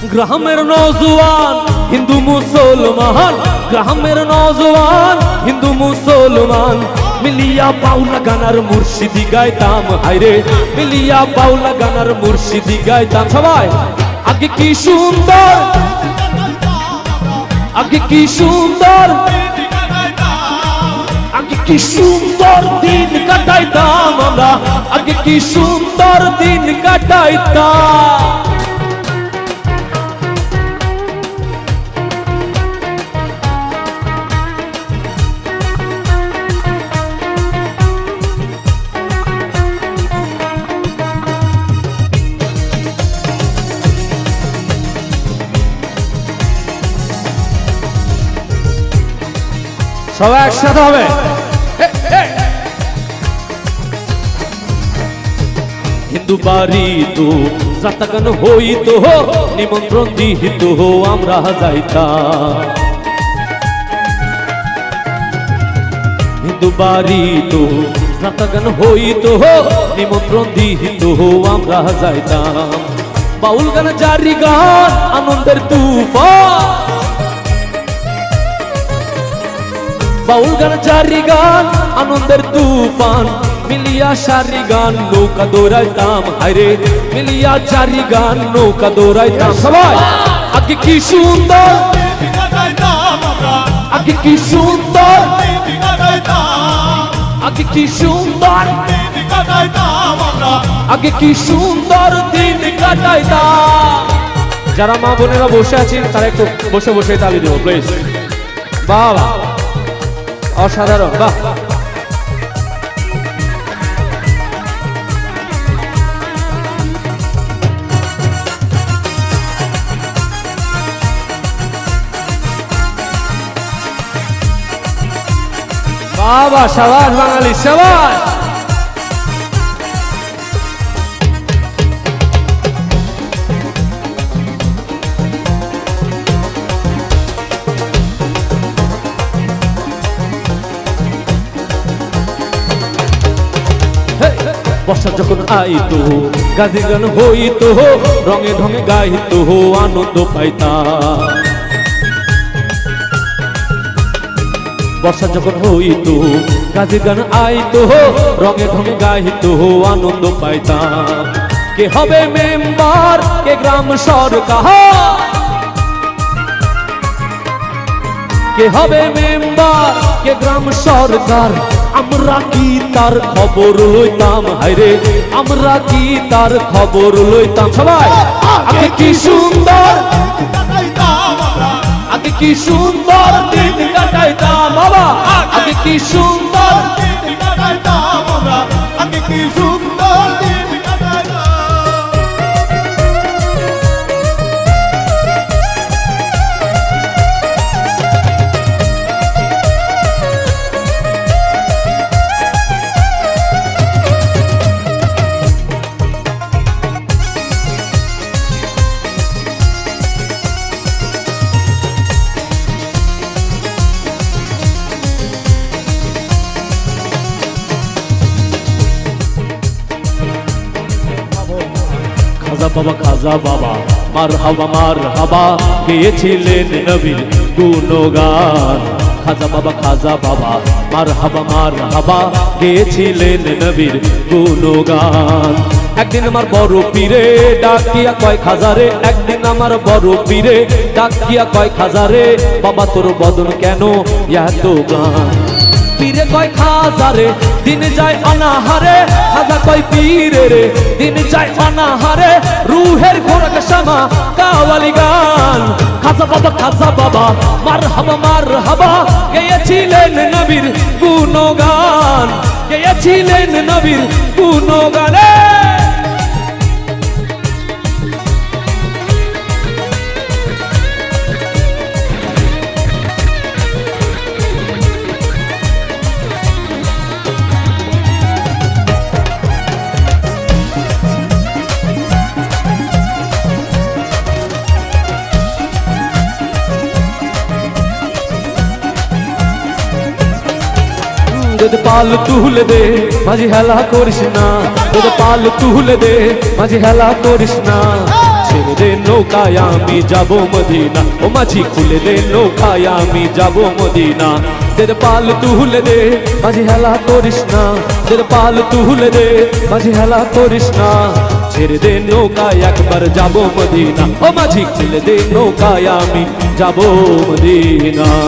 গ্রামের নওজোয়ান হিন্দু মুসলমান, গ্রামের নওজোয়ান হিন্দু মুসলমান মিলিয়া বাউলা গানার মুর্শিদি গাইতাম, হায়রে মিলিয়া বাউলা গানার মুর্শিদি গাইতাম। সবাই আগে কি সুন্দর, আগে কি সুন্দর, আগে কি সুন্দর দিন কাটাইতাম আমরা, আগে কি সুন্দর দিন কাটাইতাম। সবাই একসাথে হবে। হিন্দু বাড়ি তো যাতাগান হইতো, নিমন্ত্রণ দিহিত আমরা যাইতাম। হিন্দু বাড়ি তো যাতাগান হইতো, নিমন্ত্রণ দিহিত আমরা যাইতাম। বাউল গান জারি গান আনন্দের তুফান, বাউল গান জারি গান আনন্দের তুফান মিলিয়া সারি গান নৌকা দৌড়াইতাম, হায়রে মিলিয়া জারি গান নৌকা দৌড়াইতাম। সবাই আগে কি সুন্দর, আগে কি সুন্দর, আগে কি সুন্দর, আগে কি সুন্দর দিন কাটাইতাম। যারা মা বোনেরা বসে আছেন তারা একটু বসে বসে তালি দেবো প্লিজ। বাবা অসাধারণ, বাহ। বাবা সাবাস বাঙালি সাবাস। বর্ষা যখন আইতো গাজি গান হইতো, রঙে ঢঙে গাইতো আনন্দ পাইতাম। বর্ষা যখন হইতো গাজি গান আইতো, রঙে ঢঙে গাইতো আনন্দ পাইতাম। কে হবে মেম্বার, কে গ্রাম সরকার, কে হবে মেম্বার, কে গ্রাম সরকার আমরা কি তার খবর লইতাম, হায়রে আমরা কি তার খবর লইতাম। সবাই আগে কি সুন্দর, আগে কি সুন্দর দিন কাটাইতাম বাবা, আগে কি সুন্দর দিন কাটাইতাম আমরা, আগে কি সুন্দর দিন কাটাইতাম। খাজা বাবা, খাজা বাবা মার হাবা গেয়েছিলেন নবীর গুণগান। খাজা বাবা, খাজা বাবা মার হাবা গেয়েছিলেন নবীর গুণগান। একদিন আমার বড় পীরে ডাকিয়া কয় খাজারে, একদিন আমার বড় পীরে ডাকিয়া কয় খাজারে, বাবা তোর বদন কেন এত গান। পীরে কয় খাজারে দিন যায় অনাহারে, খাজা কয় পীরে রে দিন যায় অনাহারে, রুহের খোরাক শামা কাওয়ালি গান। খাজা বাবা মার হাবা গেয়েছিলেন নবীর গুণগান, গেয়েছিলেন নবীর গুণগানে। যদি পাল তুলে দে মাঝে হেলা করিস না, যদি পাল তুলে দে মাঝে হেলা করিস না। ছেড়ে দে নৌকায় আমি যাব মদিনা ও মাঝি খুলে দে নৌকায় আমি যাব মদিনা তের পাল তুলে দে মাঝি হেলা করিস না তের পাল তুলে দে মাঝি হেলা করিস না ছেড়ে দে নৌকায় একবার যাব মদিনা ও মাঝি খুলে দে নৌকায় আমি যাব মদিনা